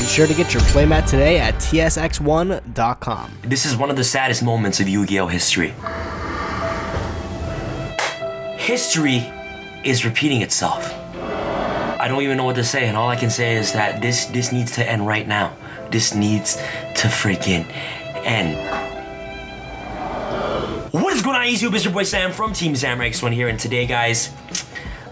sure to get your playmat today at tsx1.com. This is one of the saddest moments of Yu-Gi-Oh! History. History is repeating itself. I don't even know what to say, and all I can say is that this needs to end right now. This needs to freaking end. What is going on, YouTube? It's your boy Sam from Team Samurai X1 here, and today, guys,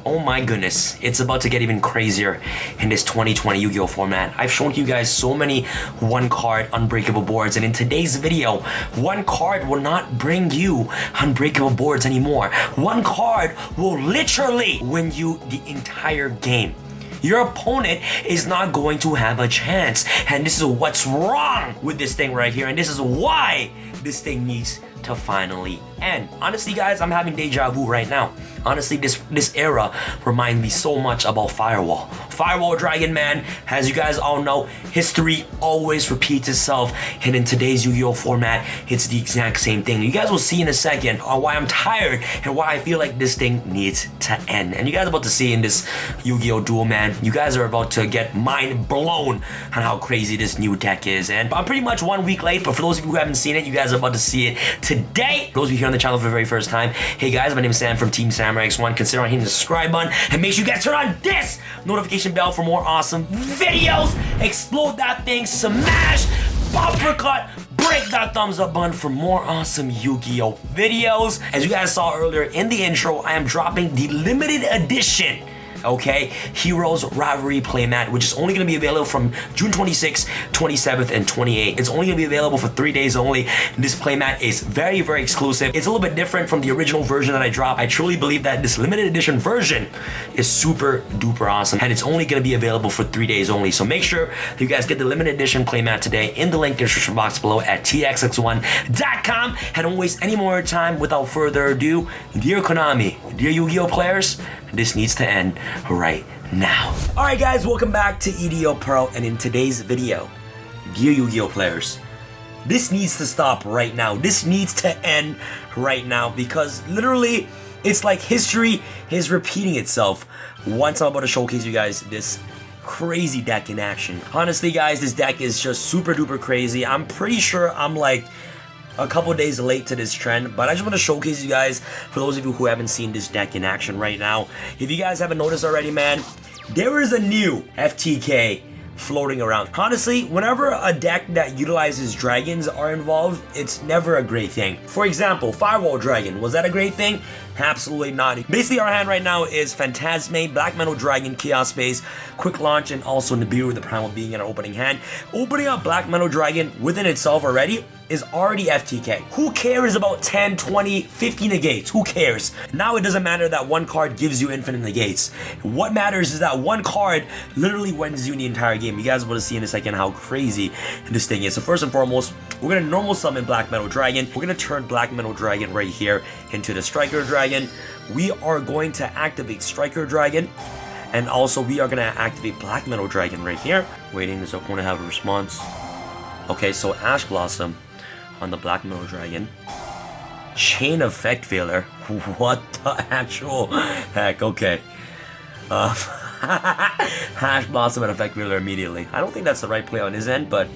oh my goodness, it's about to get even crazier in this 2020 Yu-Gi-Oh! Format. I've shown you guys so many one-card unbreakable boards, and in today's video, one card will not bring you unbreakable boards anymore. One card will literally win you the entire game. Your opponent is not going to have a chance, and this is what's wrong with this thing right here, and this is why this thing needs to finally end. Honestly, guys, I'm having deja vu right now. Honestly, this era reminds me so much about Firewall. Firewall Dragon, man, as you guys all know, history always repeats itself, and in today's Yu-Gi-Oh! Format, it's the exact same thing. You guys will see in a second why I'm tired and why I feel like this thing needs to end. And you guys are about to see in this Yu-Gi-Oh! Duel, man, you guys are about to get mind blown on how crazy this new deck is. And I'm pretty much 1 week late, but for those of you who haven't seen it, you guys are about to see it today. Those of you here on the channel for the very first time, hey guys, my name is Sam from Team Samurai X1. Consider hitting the subscribe button and make sure you guys turn on this notification bell for more awesome videos. Explode that thing, smash, uppercut, break that thumbs up button for more awesome Yu-Gi-Oh! Videos. As you guys saw earlier in the intro, I am dropping the limited edition, okay, Heroes Rivalry playmat, which is only going to be available from June 26th, 27th, and 28th. It's only going to be available for 3 days only. This playmat is very, very exclusive. It's a little bit different from the original version that I dropped. I truly believe that this limited edition version is super duper awesome, and it's only going to be available for 3 days only. So make sure that you guys get the limited edition playmat today in the link in the description box below at tsx1.com. And don't waste any more time. Without further ado, dear Konami, dear Yu-Gi-Oh! Players, this needs to end right now. Alright guys, welcome back to EDO Pro, and in today's video, dear Yu-Gi-Oh! Players, this needs to stop right now. This needs to end right now, because literally, it's like history is repeating itself once I'm about to showcase you guys this crazy deck in action. Honestly guys, this deck is just super duper crazy. I'm pretty sure I'm like a couple days late to this trend, but I just want to showcase you guys, for those of you who haven't seen this deck in action right now. If you guys haven't noticed already, man, there is a new FTK floating around. Honestly, whenever a deck that utilizes dragons are involved, it's never a great thing. For example, Firewall Dragon, was that a great thing? Absolutely not. Basically, our hand right now is Phantasme, Black Metal Dragon, Chaos Space, Quick Launch, and also Nibiru, the Primal Being in our opening hand. Opening up Black Metal Dragon within itself already is already FTK. Who cares about 10, 20, 50 negates? Who cares? Now it doesn't matter that one card gives you infinite negates. What matters is that one card literally wins you in the entire game. You guys will see in a second how crazy this thing is. So first and foremost, we're gonna normal summon Black Metal Dragon. We're gonna turn Black Metal Dragon right here into the Striker Dragon. We are going to activate Striker Dragon, and also we are gonna activate Black Metal Dragon right here. Waiting, does the opponent have a response? Okay, so Ash Blossom on the Black Metal Dragon. Chain Effect Veiler. What the actual heck? Okay. Ash Blossom and Effect Veiler immediately. I don't think that's the right play on his end, but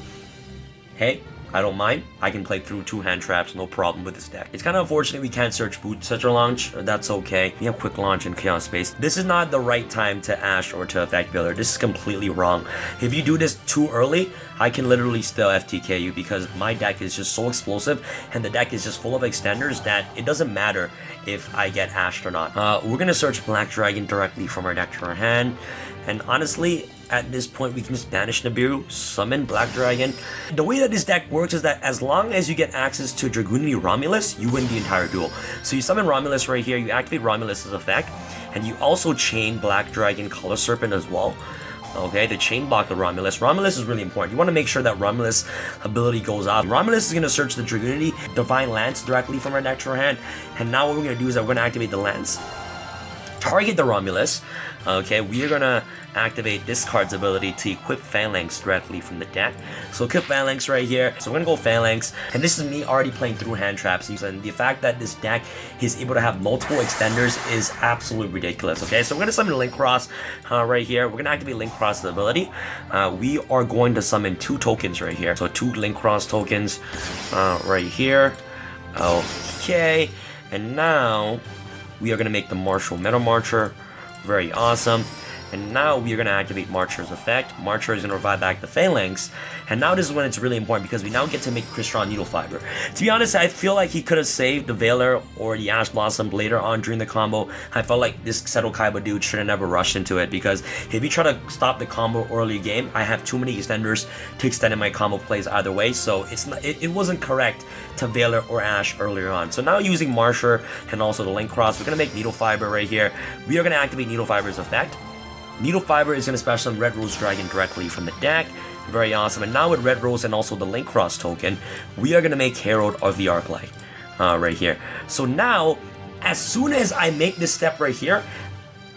hey, I don't mind. I can play through 2 hand traps, no problem with this deck. It's kind of unfortunate we can't search Boot Such a Launch. That's okay. We have Quick Launch and Chaos Space. This is not the right time to Ash or to Effect Veiler. This is completely wrong. If you do this too early, I can literally still FTK you, because my deck is just so explosive and the deck is just full of extenders that it doesn't matter if I get Ashed or not. We're gonna search Black Dragon directly from our deck to our hand, and honestly, at this point, we can just banish Nibiru, summon Black Dragon. The way that this deck works is that as long as you get access to Dragoonity Romulus, you win the entire duel. So you summon Romulus right here, you activate Romulus's effect, and you also chain Black Dragon Color Serpent as well. Okay, to chain block the Romulus. Romulus is really important. You want to make sure that Romulus ability goes out. Romulus is going to search the Dragoonity Divine Lance directly from our deck to our hand. And now what we're going to do is that we're going to activate the Lance. target the Romulus. Okay, we are gonna activate this card's ability to equip Phalanx directly from the deck. So equip Phalanx right here. So we're gonna go Phalanx, and this is me already playing through hand traps, and the fact that this deck is able to have multiple extenders is absolutely ridiculous. Okay, so we're gonna summon Link Cross right here. We're gonna activate Link Cross's ability. We are going to summon 2 tokens right here. So 2 Link Cross tokens right here. Okay, and now we are gonna make the Martial Metal Marcher. Very awesome. And now we are going to activate Marcher's effect. Marcher is going to revive back the Phalanx. And now this is when it's really important because we now get to make Crystron Needle Fiber. To be honest, I feel like he could have saved the Veiler or the Ash Blossom later on during the combo. I felt like this Seto Kaiba dude should have never rushed into it because if you try to stop the combo early game, I have too many extenders to extend in my combo plays either way. So it wasn't correct to Veiler or Ash earlier on. So now using Marcher and also the Link Cross, we're going to make Needle Fiber right here. We are going to activate Needle Fiber's effect. Needle Fiber is going to special summon Red Rose Dragon directly from the deck. Very awesome. And now with Red Rose and also the Link Cross token, we are going to make Herald of the Arclight right here. So now, as soon as I make this step right here,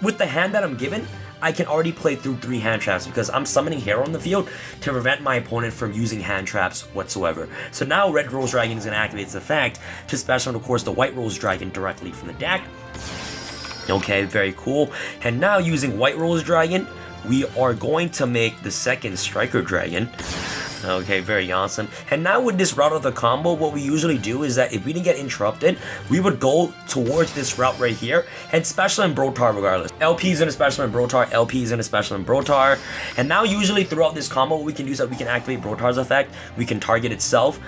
with the hand that I'm given, I can already play through 3 hand traps because I'm summoning Herald on the field to prevent my opponent from using hand traps whatsoever. So now Red Rose Dragon is going to activate its effect to special summon, of course, the White Rose Dragon directly from the deck. Okay, very cool. And now using White Rose Dragon, we are going to make the second Striker Dragon. Okay, very awesome. And now with this route of the combo, what we usually do is that if we didn't get interrupted, we would go towards this route right here and special in Brotar regardless. LP is in a special in Brotar, LP is in a special in Brotar. And now usually throughout this combo, what we can do is that we can activate Brotar's effect, we can target itself,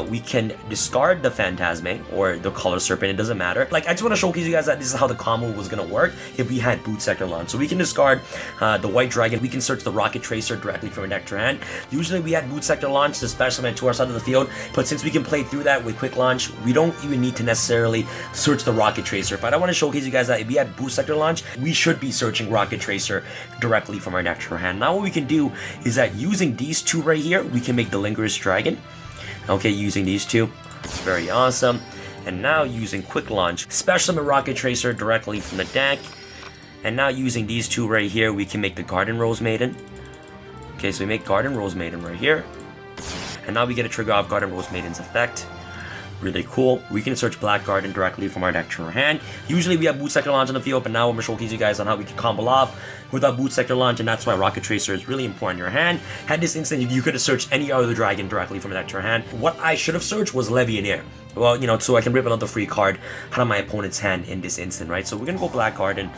we can discard the Phantasme or the Color Serpent, it doesn't matter. Like, I just want to showcase you guys that this is how the combo was going to work if we had Boot Sector Launch. So we can discard the White Dragon, we can search the Rocket Tracer directly from a deck to hand. Usually we had Boot Sector Launch to special summon to our side of the field, but since we can play through that with Quick Launch, we don't even need to necessarily search the Rocket Tracer. But I want to showcase you guys that if we had Boot Sector Launch, we should be searching Rocket Tracer directly from our deck to our hand. Now what we can do is that using these 2 right here, we can make the Lingerous Dragon. Okay, using these 2, very awesome. And now using Quick Launch, special summon Rocket Tracer directly from the deck. And now using these 2 right here, we can make the Garden Rose Maiden. Okay, so we make Garden Rose Maiden right here. And now we get a trigger off Garden Rose Maiden's effect. Really cool. We can search Black Garden directly from our deck to our hand. Usually we have Boot Sector Launch on the field, but now I'm going to showcase you guys on how we can combo off with our Boot Sector Launch, and that's why Rocket Tracer is really important in your hand. At this instant, you could have searched any other dragon directly from the deck to your hand. What I should have searched was Levianeer. Well, you know, so I can rip another free card out of my opponent's hand in this instant, right? So we're going to go Black Garden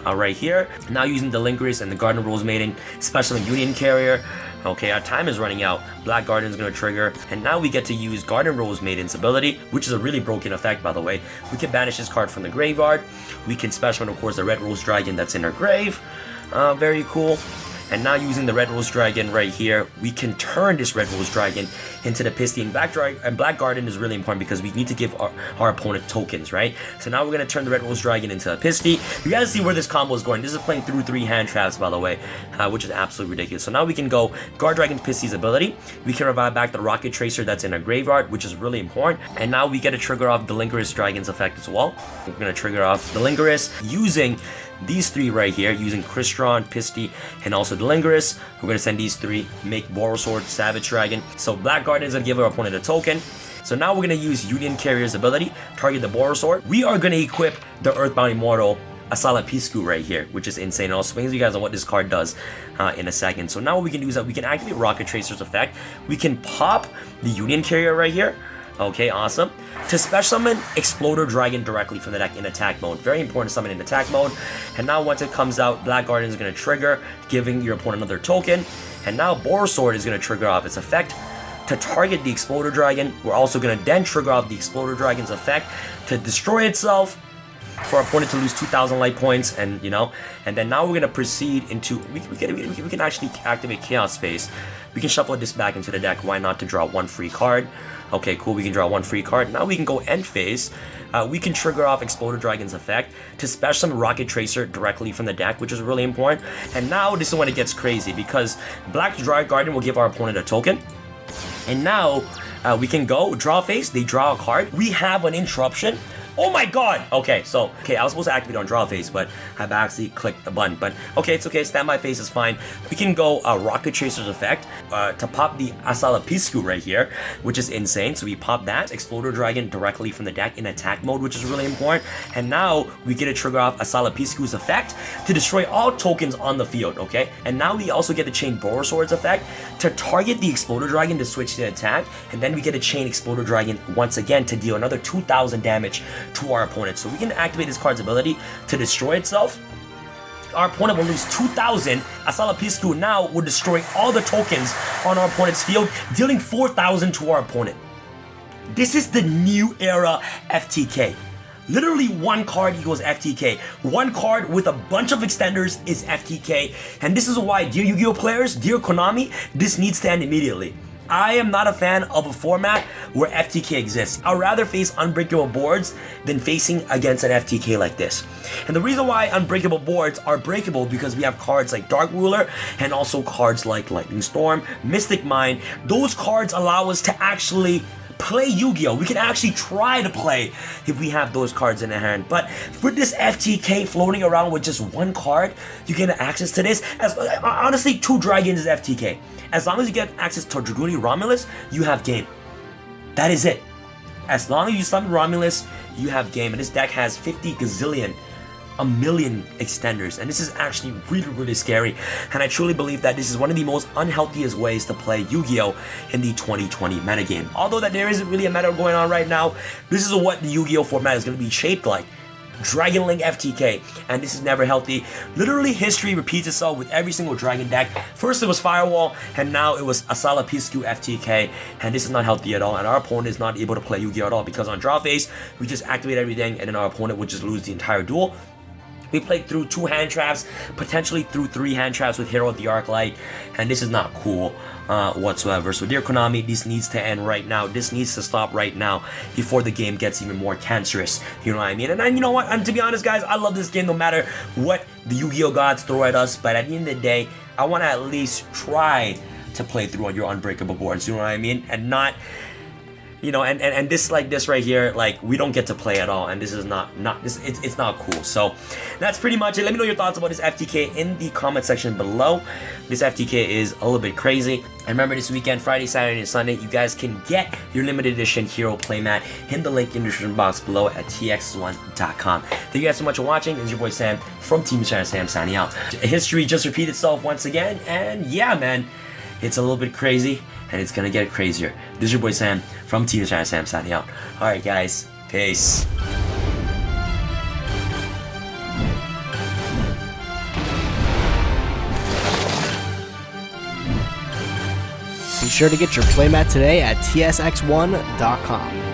right here. Now using the Lingerous and the Garden Rose Maiden, special Union Carrier. Okay, our time is running out. Black Garden is going to trigger, and now we get to use Garden Rose Maiden's ability, which is a really broken effect, by the way. We can banish this card from the graveyard. We can special, of course, the Red Rose Dragon that's in her grave. Very cool. And now using the Red Rose Dragon right here, we can turn this Red Rose Dragon into the Pisty. And Black Garden is really important because we need to give our opponent tokens, right? So now we're going to turn the Red Rose Dragon into a Pisty. You guys see where this combo is going. This is playing through 3 hand traps, by the way, which is absolutely ridiculous. So now we can go Guard Dragon Pisty's ability. We can revive back the Rocket Tracer that's in our graveyard, which is really important. And now we get to trigger off the Lingerous Dragon's effect as well. We're going to trigger off the Lingerous using these 3 right here, using Crystron, Pisty, and also the Lingerous. We're going to send these 3, make Borosword, Savage Dragon. So Black Garden is going to give our opponent a token. So now we're going to use Union Carrier's ability, target the Borosword. We are going to equip the Earthbound Immortal Asala Pisku right here, which is insane. I'll explain to you guys on what this card does in a second. So now what we can do is that we can activate Rocket Tracer's effect. We can pop the Union Carrier right here. Okay, awesome. To special summon Exploder Dragon directly from the deck in attack mode. Very important to summon in attack mode. And now once it comes out, Black Garden is going to trigger, giving your opponent another token. And now Borosword is going to trigger off its effect to target the Exploder Dragon. We're also going to then trigger off the Exploder Dragon's effect to destroy itself, for our opponent to lose 2,000 life points, and you know, and then now we're gonna proceed into we can actually activate Chaos Space. We can shuffle this back into the deck. Why not, to draw 1 free card? Okay, cool. We can draw 1 free card. Now we can go end phase. We can trigger off Exploder Dragon's effect to special summon Rocket Tracer directly from the deck, which is really important. And now this is when it gets crazy because Black Garden will give our opponent a token. And now we can go draw phase. They draw a card. We have an interruption Oh my god! Okay, so, I was supposed to activate on draw phase, but I've actually clicked the button. But, okay, it's okay, standby phase is fine. We can go Rocket Chaser's effect to pop the Asalapiscu right here, which is insane. So we pop that, Exploder Dragon directly from the deck in attack mode, which is really important. And now we get to trigger off Asalapiscu's effect to destroy all tokens on the field, okay? And now we also get the Chain Borosword's effect to target the Exploder Dragon to switch to attack, and then we get a Chain Exploder Dragon once again to deal another 2,000 damage to our opponent. So we can activate this card's ability to destroy itself. Our opponent will lose 2,000. Asalapiscu now will destroy all the tokens on our opponent's field, dealing 4,000 to our opponent. This is the new era FTK. Literally one card equals FTK. One card with a bunch of extenders is FTK. And this is why, dear Yu-Gi-Oh players, dear Konami, this needs to end immediately. I am not a fan of a format where FTK exists. I'd rather face unbreakable boards than facing against an FTK like this. And the reason why unbreakable boards are breakable because we have cards like Dark Ruler and also cards like Lightning Storm, Mystic Mine. Those cards allow us to actually play Yu-Gi-Oh! We can actually try to play if we have those cards in the hand. But with this FTK floating around with just one card, you get access to this. Honestly, 2 dragons is FTK. As long as you get access to Draguni Romulus, you have game. That is it. As long as you summon Romulus, you have game. And this deck has 50 gazillion, a million extenders, and this is actually really scary. And I truly believe that this is one of the most unhealthiest ways to play Yu-Gi-Oh in the 2020 metagame. Although that there isn't really a meta going on right now, this is what the Yu-Gi-Oh format is going to be shaped like. Dragon Link FTK, and this is never healthy. Literally, history repeats itself with every single Dragon deck. First it was Firewall, and now it was Asalapiscu FTK, and this is not healthy at all, and our opponent is not able to play Yu-Gi-Oh at all, because on draw phase, we just activate everything, and then our opponent would just lose the entire duel. We played through 2 hand traps, potentially through 3 hand traps with Hero of the Arclight, and this is not cool whatsoever. So dear Konami, this needs to end right now. This needs to stop right now before the game gets even more cancerous. You know what I mean? And you know what? And to be honest, guys, I love this game no matter what the Yu-Gi-Oh gods throw at us. But at the end of the day, I want to at least try to play through on your unbreakable boards. You know what I mean? And not, you know, and this like this right here, like we don't get to play at all, and this is it's not cool. So that's pretty much it. Let me know your thoughts about this FTK in the comment section below. This FTK is a little bit crazy. And remember, this weekend, Friday, Saturday, and Sunday, you guys can get your limited edition hero playmat in the link in the description box below at tx1.com. Thank you guys so much for watching. This is your boy Sam from Team Sam signing out. History just repeated itself once again, and yeah, man, it's a little bit crazy, and it's gonna get crazier. This is your boy Sam from Team Sam signing out. Alright guys, peace. Be sure to get your playmat today at tsx1.com.